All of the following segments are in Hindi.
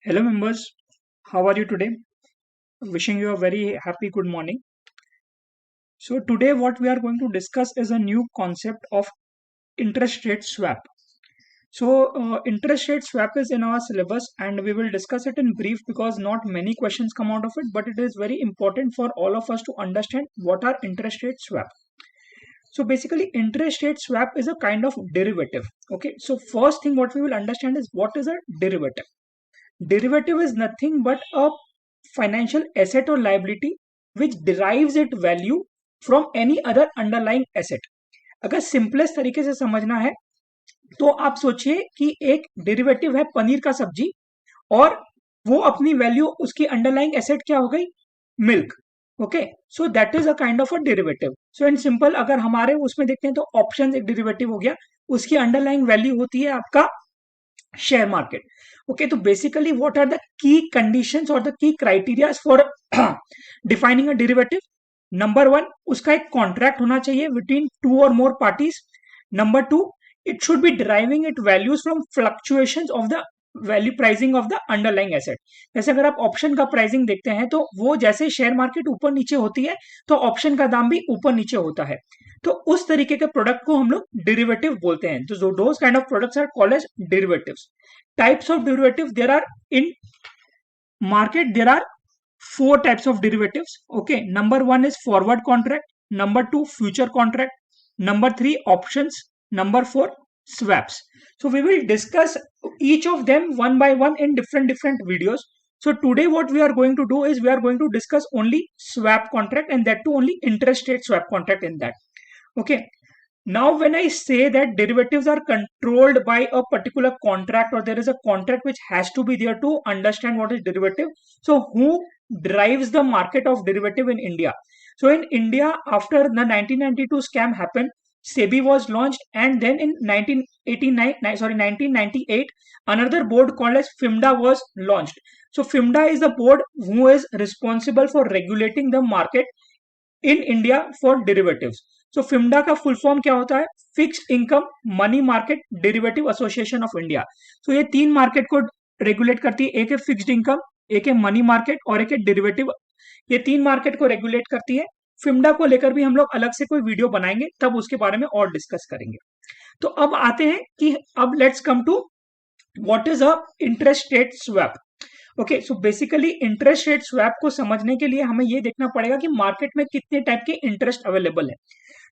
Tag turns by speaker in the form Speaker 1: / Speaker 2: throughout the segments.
Speaker 1: Hello, members. How are you today? Wishing you a very happy good morning. So, today, what we are going to discuss is a new concept of interest rate swap. Interest rate swap is in our syllabus, and we will discuss it in brief because not many questions come out of it, but it is very important for all of us to understand what are interest rate swap. So, basically, interest rate swap is a kind of derivative. Okay, so first thing what we will understand is what is a derivative. Derivative is nothing but a financial asset or liability which derives its value from any other underlying asset. अगर सिंपलेस्ट तरीके से समझना है तो आप सोचिए कि एक डेरिवेटिव है पनीर का सब्जी और वो अपनी वैल्यू उसकी अंडरलाइंग एसेट क्या हो गई milk. Okay, so that is a kind of a derivative. So in simple अगर हमारे उसमें देखते हैं तो ऑप्शन एक डेरिवेटिव हो गया, उसकी अंडरलाइंग वैल्यू होती है आपका share market. Okay, so basically what are the key conditions or the key criteria for defining a derivative? Number one, उसका एक contract होना चाहिए between two or more parties. Number two, it should be deriving its values from fluctuations of the value pricing of the underlying asset. जैसे अगर आप ऑप्शन का प्राइसिंग देखते हैं तो वो जैसे शेयर मार्केट ऊपर नीचे होती है तो ऑप्शन का दाम भी ऊपर नीचे होता है. तो उस तरीके के प्रोडक्ट को हम लोग डेरिवेटिव बोलते हैं. तो those kind of products are called as derivatives. Types of derivative there are in market. There are four types of derivatives. Okay, number one is forward contract, number two future contract, number three options, number four swaps. So we will discuss each of them one by one in different videos. So today what we are going to do is we are going to discuss only swap contract, and that too only interest rate swap contract in that. Okay, now, when I say that derivatives are controlled by a particular contract, or there is a contract which has to be there to understand what is derivative. So, who drives the market of derivative in India? So, in India, after the 1992 scam happened, SEBI was launched, and then in 1998, another board called as FIMDA was launched. So, FIMDA is the board who is responsible for regulating the market in India for derivatives. So FIMMDA का फुल फॉर्म क्या होता है? Fixed income money market derivative association of India. So ये तीन मार्केट को रेगुलेट करती है. एक है फिक्स्ड इनकम, एक है मनी मार्केट और एक है डेरिवेटिव. ये तीन मार्केट को रेगुलेट करती है. फिम्डा को लेकर भी हम लोग अलग से कोई वीडियो बनाएंगे, तब उसके बारे में और डिस्कस करेंगे. तो अब आते हैं कि अब let's come to what is a interest rate swap. Okay, so basically interest rate swap को समझने के लिए हमें ये देखना पड़ेगा कि मार्केट में कितने टाइप के इंटरेस्ट अवेलेबल है.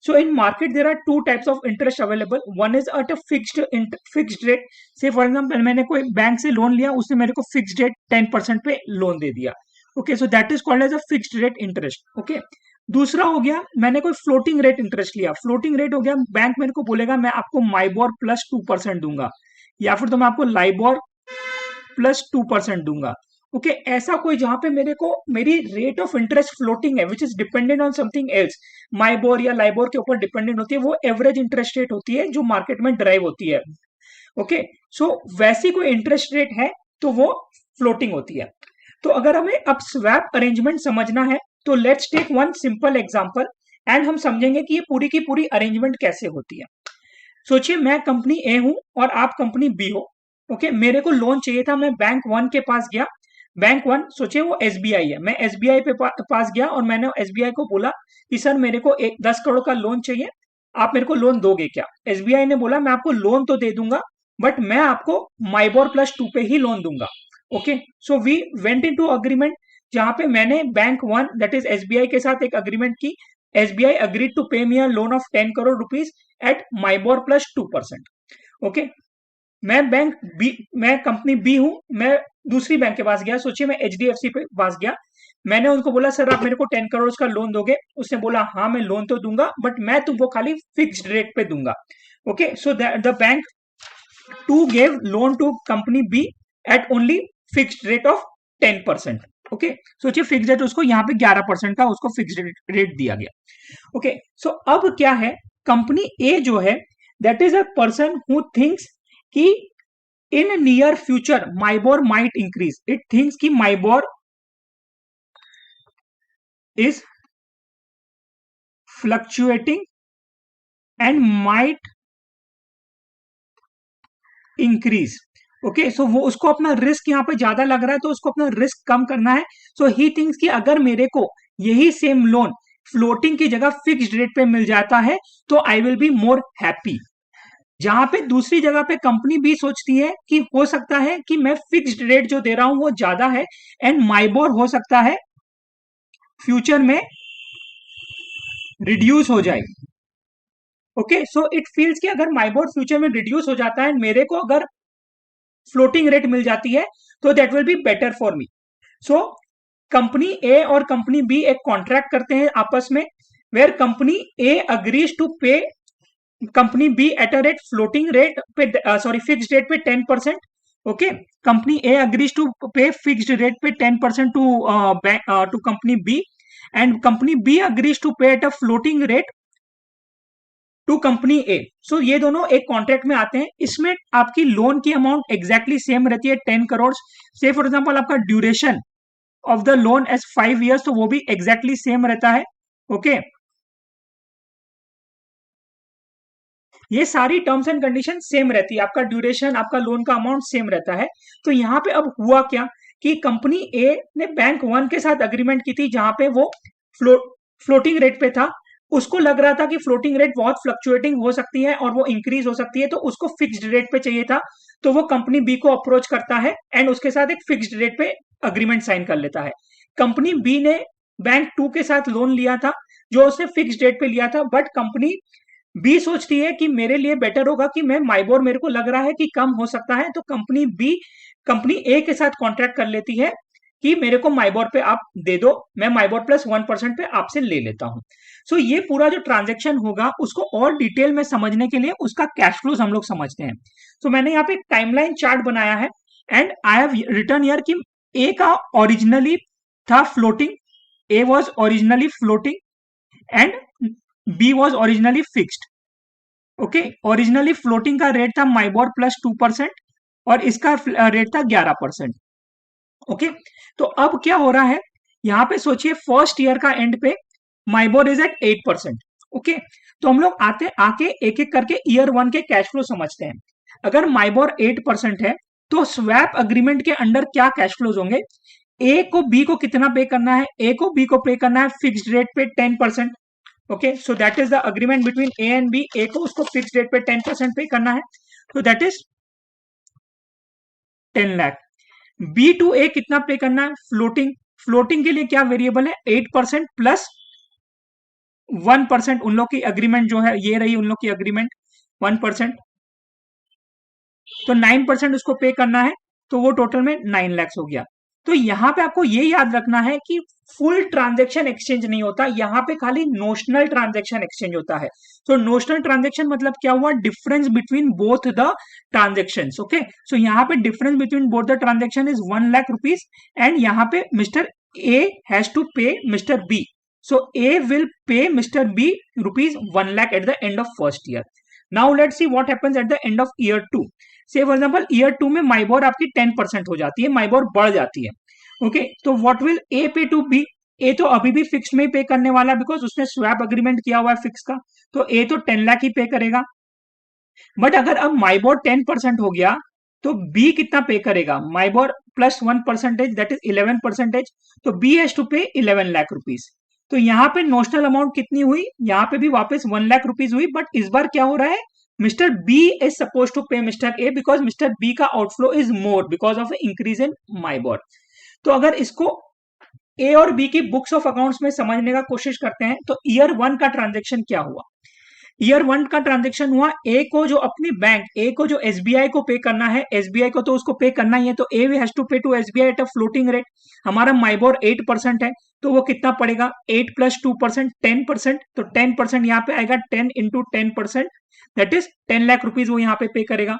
Speaker 1: So in market there are two types of interest available. One is at a fixed rate. Say for example मैंने कोई बैंक से लोन लिया, उसने मेरे को फिक्स्ड रेट 10% पे लोन दे दिया. Okay, so that is called as a fixed rate interest. Okay, दूसरा हो गया मैंने कोई फ्लोटिंग रेट इंटरेस्ट लिया. फ्लोटिंग रेट हो गया बैंक मेरे को बोलेगा मैं आपको माइबोर प्लस 2% दूंगा, या फिर तो मैं आपको लाइबोर प्लस 2% दूंगा. ओके, ऐसा कोई जहां पे मेरे को मेरी रेट ऑफ इंटरेस्ट फ्लोटिंग है which is dependent on something else, MIBOR या लाइबोर के ऊपर डिपेंडेंट होती है, वो एवरेज इंटरेस्ट रेट होती है जो मार्केट में ड्राइव होती है. ओके, सो वैसी कोई इंटरेस्ट रेट है तो वो फ्लोटिंग होती है. तो अगर हमें अब स्वैप अरेंजमेंट समझना है तो let's take one simple example and हम समझेंगे कि ये पूरी की पूरी अरेंजमेंट कैसे होती है. सोचिए मैं कंपनी ए हूं और आप कंपनी बी हो. ओके, मेरे को लोन चाहिए था, मैं बैंक वन के पास गया. बैंक वन सोचिए वो एसबीआई है, मैं एसबीआई पे पास गया और मैंने एसबीआई को बोला कि सर मेरे को 10 करोड़ का लोन चाहिए, आप मेरे को लोन दोगे क्या? एसबीआई ने बोला मैं आपको लोन तो दे दूंगा बट मैं आपको माइबोर प्लस 2 पे ही लोन दूंगा. Okay, so we went into agreement जहां पे मैंने bank one that is SBI के साथ एक अग्रीमेंट की. SBI agreed to pay me a loan of 10 crore rupees at MIBOR plus 2%. Okay, मैं कंपनी बी हूं, मैं दूसरी बैंक के पास गया. सोचिए मैं एचडीएफसी पे पास गया, मैंने उनको बोला सर आप मेरे को 10 करोड़ का लोन दोगे? उसने बोला हाँ मैं लोन तो दूंगा बट मैं तुमको खाली फिक्स्ड रेट पे दूंगा. Okay, so the bank two gave loan to company B at only fixed rate of 10%. Okay, सोचिए फिक्स्ड रेट उसको यहाँ पे 11% का उसको फिक्स्ड रेट दिया गया. ओके, सो अब क्या है, कंपनी ए जो है that is a person who thinks कि in near future MIBOR might increase. It thinks कि MIBOR is fluctuating and might increase. Okay, so वो उसको अपना रिस्क यहाँ पे ज्यादा लग रहा है, तो उसको अपना रिस्क कम करना है। सो ही थिंक्स कि अगर मेरे को यही सेम लोन फ्लोटिंग की जगह फिक्स्ड रेट पे मिल जाता है तो I will be more happy. जहां पे दूसरी जगह पे कंपनी भी सोचती है कि हो सकता है कि मैं फिक्स्ड रेट जो दे रहा हूं वो ज्यादा है एंड माइबोर हो सकता है फ्यूचर में रिड्यूस हो जाए। ओके, सो इट फील्स कि अगर माइबोर फ्यूचर में रिड्यूस हो जाता है, मेरे को अगर फ्लोटिंग रेट मिल जाती है तो that will be better for me. So company A और कंपनी बी एक कॉन्ट्रैक्ट करते हैं आपस में, where company A agrees to pay company B at a rate floating rate पे, सॉरी फिक्स्ड रेट पे 10%। Okay, company A agrees to pay fixed rate पे 10% to company B and company B agrees to pay at a floating rate to company A. So ये दोनों एक कॉन्ट्रैक्ट में आते हैं। इसमें आपकी लोन की अमाउंट एग्जैक्टली सेम रहती है 10 करोड़। से फॉर एग्जाम्पल आपका duration of the loan as 5 years, तो वो भी एग्जैक्टली सेम रहता है। ओके, ये सारी टर्म्स एंड कंडीशन सेम रहती है, आपका ड्यूरेशन, आपका लोन का अमाउंट सेम रहता है। तो यहाँ पे अब हुआ क्या कि कंपनी ए ने बैंक वन के साथ अग्रीमेंट की थी जहां पे वो फ्लोटिंग रेट पे था। उसको लग रहा था कि फ्लोटिंग रेट बहुत फ्लक्चुएटिंग हो सकती है और वो इंक्रीज हो सकती है, तो उसको फिक्स्ड रेट पे चाहिए था। तो वो कंपनी बी को अप्रोच करता है एंड उसके साथ एक फिक्स्ड रेट पे अग्रीमेंट साइन कर लेता है। कंपनी बी ने बैंक टू के साथ लोन लिया था जो उसने फिक्स्ड रेट पे लिया था, बट कंपनी बी सोचती है कि मेरे लिए बेटर होगा कि मैं माइबोर मेरे को लग रहा है कि कम हो सकता है, तो कंपनी बी कंपनी ए के साथ कॉन्ट्रैक्ट कर लेती है कि मेरे को माइबोर पे आप दे दो, मैं माइबोर प्लस 1% पे आपसे ले लेता हूं। सो ये पूरा जो ट्रांजेक्शन होगा उसको और डिटेल में समझने के लिए उसका कैश फ्लोज हम लोग समझते हैं। तो मैंने यहाँ पे एक टाइमलाइन चार्ट बनाया है and I have written here कि ए का ओरिजिनली था floating, A was originally floating and B was originally fixed. Okay, originally floating का रेट था माइबोर प्लस 2% और इसका रेट था 11%। ओके, तो अब क्या हो रहा है, यहां पे सोचिए फर्स्ट ईयर का एंड पे माइबोर इज एट 8%। ओके, तो हम लोग आते आके एक एक करके ईयर वन के कैश फ्लो समझते हैं। अगर माइबोर 8% है तो स्वैप अग्रीमेंट के अंडर क्या कैश फ्लोज होंगे। ए को बी को कितना पे करना है, ए को बी को पे करना है फिक्स्ड रेट पे 10%। Okay, so that is the agreement between A and B. A को उसको फिक्स रेट पे 10% पे करना है, तो that is 10 lakh. B to A कितना पे करना है, फ्लोटिंग। फ्लोटिंग के लिए क्या वेरिएबल है, 8% प्लस 1%। उन लोग की अग्रीमेंट जो है ये रही, उन लोग की अग्रीमेंट 1%, तो 9% उसको पे करना है, तो वो टोटल में 9 लाख हो गया। तो यहां पे आपको ये याद रखना है कि फुल ट्रांजेक्शन एक्सचेंज नहीं होता, यहाँ पे खाली नोशनल ट्रांजेक्शन एक्सचेंज होता है। तो नोशनल ट्रांजेक्शन मतलब क्या हुआ, difference between both the transaction. Okay, so यहाँ पे difference between both the transaction is 1 lakh rupees and यहाँ पे mister A has to pay mister B. So A will pay mister B rupees 1 lakh at the end of first year. Now let's see what happens at the end of year two. Say for example year two में माइबोर आपकी 10% हो जाती है, माइबोर बढ़ जाती है। ओके, तो व्हाट विल ए पे टू बी। ए तो अभी भी फिक्स में ही पे करने वाला है बिकॉज उसने स्वैप अग्रीमेंट किया हुआ है फिक्स का, तो ए तो 10 लाख ही पे करेगा। बट अगर अब माइबोर 10% हो गया तो बी कितना पे करेगा, माइबोर प्लस 1% दैट इज 11%। तो बी हैज टू पे 11 लाख रुपीज। तो यहाँ पे नोशनल अमाउंट कितनी हुई, यहाँ पे भी वापस 1 लाख रुपीज हुई, बट इस बार क्या हो रहा है, mister B is suppose to pay mister A because mister B का outflow is more because of increase in MIBOR. तो अगर इसको ए और बी की बुक्स ऑफ अकाउंट्स में समझने का कोशिश करते हैं तो ईयर वन का ट्रांजेक्शन क्या हुआ। ईयर वन का ट्रांजेक्शन हुआ, ए को जो अपनी बैंक, ए को जो एसबीआई को पे करना है, एसबीआई को तो उसको पे करना ही है, तो A has to pay to SBI at a floating rate. हमारा माइबोर 8% है, तो वो कितना पड़ेगा, 8 प्लस 2% 10%। तो 10% यहाँ पे आएगा, 10 into 10%, that is 10 lakh rupees वो यहाँ पे करेगा।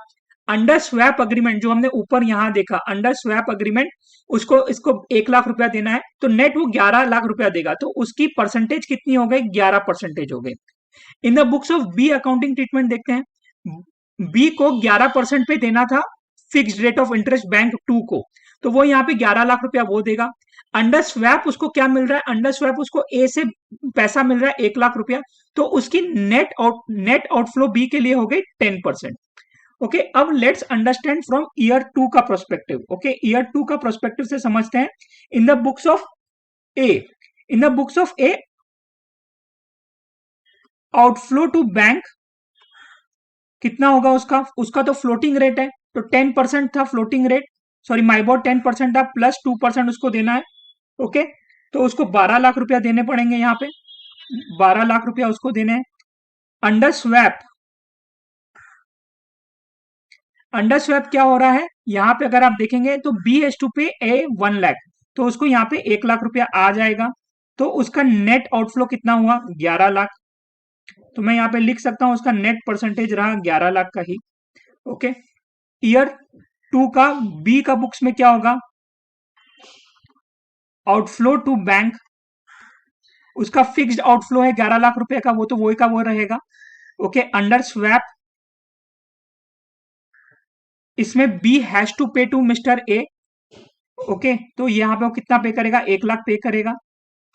Speaker 1: अंडर स्वैप अग्रीमेंट जो हमने ऊपर यहां देखा, अंडर स्वैप अग्रीमेंट उसको इसको 1 लाख रुपया देना है, तो नेट वो 11 लाख रुपया देगा, तो उसकी परसेंटेज कितनी हो गई, 11% हो गई। In the books of B accounting treatment देखते हैं, बी को 11% पे देना था fixed rate of interest bank two को, तो वो यहाँ पे 11 लाख रुपया वो देगा। अंडर स्वैप उसको क्या मिल रहा है, अंडर स्वैप उसको ए से पैसा मिल रहा है 1 लाख रुपया, तो उसकी नेट आउटफ्लो बी के लिए हो गई 10%। ओके, अब लेट्स अंडरस्टैंड फ्रॉम ईयर 2 का प्रोस्पेक्टिव। ओके, ईयर 2 का प्रोस्पेक्टिव से समझते हैं। In the books of A, in the books of A, outflow to bank कितना होगा उसका? उसका तो फ्लोटिंग रेट है, तो 10% था फ्लोटिंग रेट, सॉरी माइबॉर 10% था, प्लस 2% उसको देना है। ओके, तो उसको 12 लाख रुपया देने पड़ेंगे, यहाँ पे 12 लाख रुपया उसको देने हैं। अंडर स्वैप, अंडर स्वैप क्या हो रहा है यहाँ पे? अगर आप देखेंगे तो बी हैज टू पे ए 1 लाख, तो उसको यहाँ पे 1 लाख रुपया आ जाएगा। तो उसका नेट आउटफ्लो कितना हुआ? 11 लाख। तो मैं यहाँ पे लिख सकता हूँ उसका नेट परसेंटेज रहा 11 लाख का ही। ओके, ईयर 2 का बी का बुक्स में क्या होगा? आउटफ्लो टू बैंक, उसका फिक्स्ड आउटफ्लो है 11 लाख रुपए का, वो तो वही का वो रहेगा। ओके, अंडर स्वैप इसमें B has to pay to mister A. Okay, तो यहाँ पे वो कितना पे करेगा? 1 लाख पे करेगा।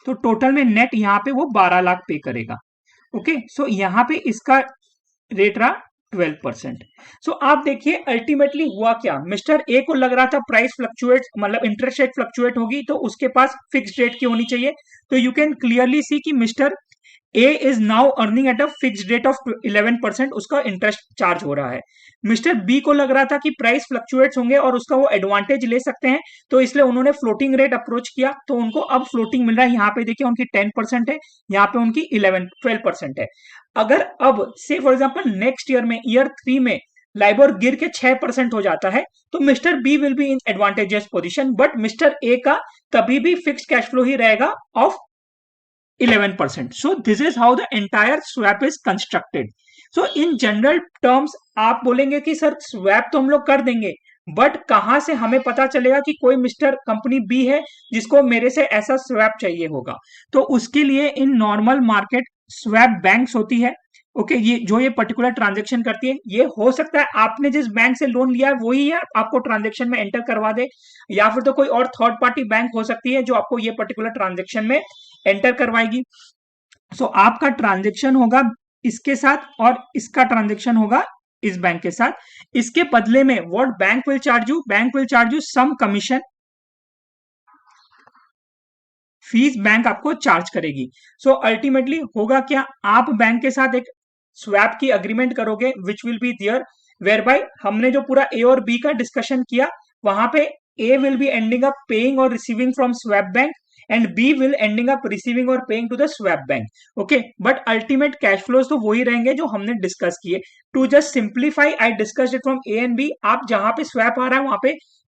Speaker 1: तो टोटल में नेट यहाँ पे वो 12 लाख पे करेगा। ओके, सो यहाँ पे इसका रेट रहा 12%। सो आप देखिए अल्टीमेटली हुआ क्या, मिस्टर ए को लग रहा था प्राइस फ्लक्चुएट, मतलब इंटरेस्ट रेट फ्लक्चुएट होगी, तो उसके पास फिक्स्ड रेट की होनी चाहिए। तो यू कैन क्लियरली सी कि mister A is now earning eight a fixed rate of 11%, उसका इंटरेस्ट चार्ज हो रहा है। मिस्टर बी को लग रहा था कि प्राइस फ्लक्चुएट्स होंगे और उसका वो एडवांटेज ले सकते हैं, तो इसलिए उन्होंने फ्लोटिंग रेट अप्रोच किया, तो उनको अब फ्लोटिंग मिल रहा है। यहाँ पे देखिए उनकी 10% है, यहाँ पे उनकी 12% है। अगर अब से फॉर एग्जाम्पल नेक्स्ट ईयर में, ईयर 3 में लाइबोर गिर के 6% हो जाता है, तो mister B will be in advantageous position, but mister A का तभी भी फिक्स कैश फ्लो ही रहेगा of 11%. So this is how the entire swap is constructed. So in general terms आप बोलेंगे कि सर स्वैप तो हम लोग कर देंगे, बट कहां से हमें पता चलेगा कि कोई मिस्टर कंपनी बी है जिसको मेरे से ऐसा स्वैप चाहिए होगा? तो उसके लिए in normal market swap banks होती है। ओके, ये जो ये पर्टिकुलर ट्रांजेक्शन करती है, ये हो सकता है आपने जिस बैंक से लोन लिया है वही है आपको ट्रांजेक्शन में एंटर करवा दे, या फिर तो कोई और थर्ड पार्टी बैंक हो सकती है जो आपको ये पर्टिकुलर ट्रांजेक्शन में एंटर करवाएगी। सो आपका ट्रांजेक्शन होगा इसके साथ और इसका ट्रांजेक्शन होगा इस बैंक के साथ। इसके बदले में what bank will charge you? Bank will charge you some commission, fees bank आपको चार्ज करेगी। सो अल्टीमेटली होगा क्या, आप बैंक के साथ एक स्वैप की अग्रीमेंट करोगे which will be there, where by हमने जो पूरा ए और बी का डिस्कशन किया, वहां पे A will be ending up paying और receiving from swap bank and B will ending up receiving और paying to the swap bank. Okay, but ultimate cash flows तो वही रहेंगे जो हमने डिस्कस किए। To just simplify I discussed it from A and B, आप जहां पे स्वैप आ रहा है वहां पे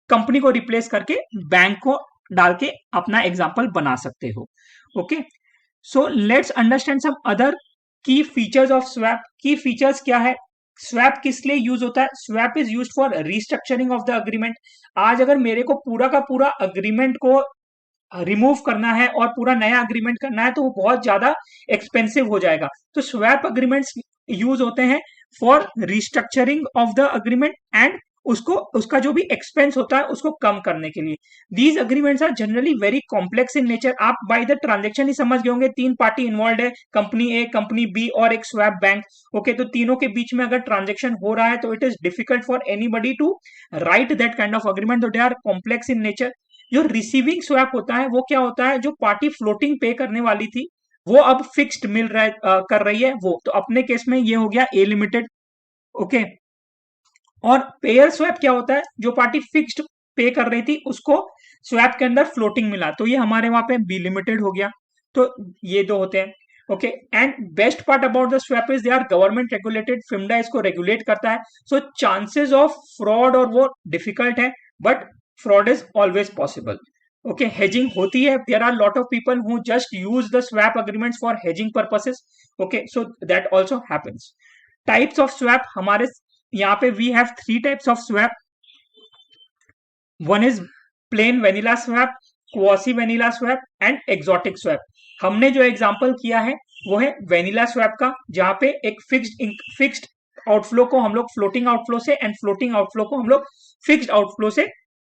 Speaker 1: कंपनी को रिप्लेस करके बैंक को डाल के अपना एग्जाम्पल बना सकते हो। Okay, so let's understand some other key features of swap. Key features क्या है? स्वैप किस लिए यूज होता है? Swap is use for restructuring of the agreement. आज अगर मेरे को पूरा का पूरा अग्रीमेंट को रिमूव करना है और पूरा नया अग्रीमेंट करना है, तो वो बहुत ज्यादा एक्सपेंसिव हो जाएगा। तो स्वैप अग्रीमेंट्स यूज होते हैं for restructuring of the agreement and उसको उसका जो भी एक्सपेंस होता है उसको कम करने के लिए। These agreements are generally very complex in nature. आप बाय द ट्रांजेक्शन ही समझ गए होंगे, 3 पार्टी इन्वॉल्व है, कंपनी ए, कंपनी बी और एक स्वैप बैंक। ओके, तो तीनों के बीच में अगर ट्रांजेक्शन हो रहा है तो it is difficult for anybody to write that kind of agreement, तो they are complex in nature. जो रिसीविंग स्वैप होता है वो क्या होता है? जो पार्टी फ्लोटिंग पे करने वाली थी वो अब फिक्स्ड मिल रहा है, कर रही है वो, तो अपने केस में ये हो गया ए लिमिटेड। ओके, और पेयर स्वैप क्या होता है? जो पार्टी फिक्स्ड पे कर रही थी उसको स्वैप के अंदर फ्लोटिंग मिला, तो ये हमारे वहां पे बी लिमिटेड हो गया। तो ये दो होते हैं। Okay, and best part about the swap is they are government regulated, FIMMDA इसको रेगुलेट करता है। सो चांसेस ऑफ फ्रॉड और वो डिफिकल्ट है, but fraud is always possible. Okay, hedging होती है, there are lot of people who just use the swap agreements for hedging purposes. Okay, so that also happens. Types of swap हमारे यहाँ पे we have 3 types of swap. One is plain vanilla swap, quasi vanilla swap and exotic swap. हमने जो एग्जांपल किया है वो है वेनिला स्वैप का, जहां पे एक फिक्स्ड आउटफ्लो को हम लोग फ्लोटिंग आउटफ्लो से एंड फ्लोटिंग आउटफ्लो को हम लोग फिक्स्ड आउटफ्लो से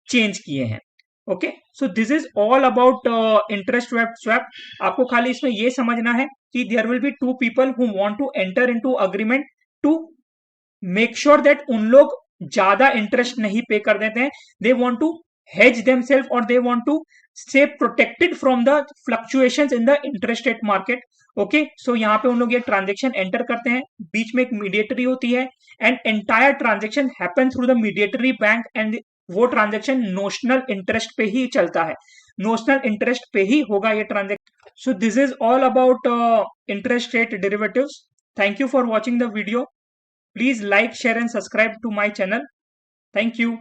Speaker 1: चेंज किए हैं। Okay, so this is all about interest swap. आपको खाली इसमें ये समझना है कि there will be 2 people who want to enter into agreement to make sure that उन लोग ज्यादा इंटरेस्ट नहीं पे कर देते हैं. They want to hedge themselves or they want to stay protected from the fluctuations in the interest rate market. Okay so यहाँ पे उन लोग ये ट्रांजेक्शन एंटर करते हैं, बीच में एक मीडिएटरी होती है and entire transaction happen through the mediatory bank and वो ट्रांजेक्शन नोशनल इंटरेस्ट पे ही चलता है, नोशनल इंटरेस्ट पे ही होगा ये transaction. So this is all about interest rate derivatives. Thank you for watching the video. Please like, share and subscribe to my channel. Thank you.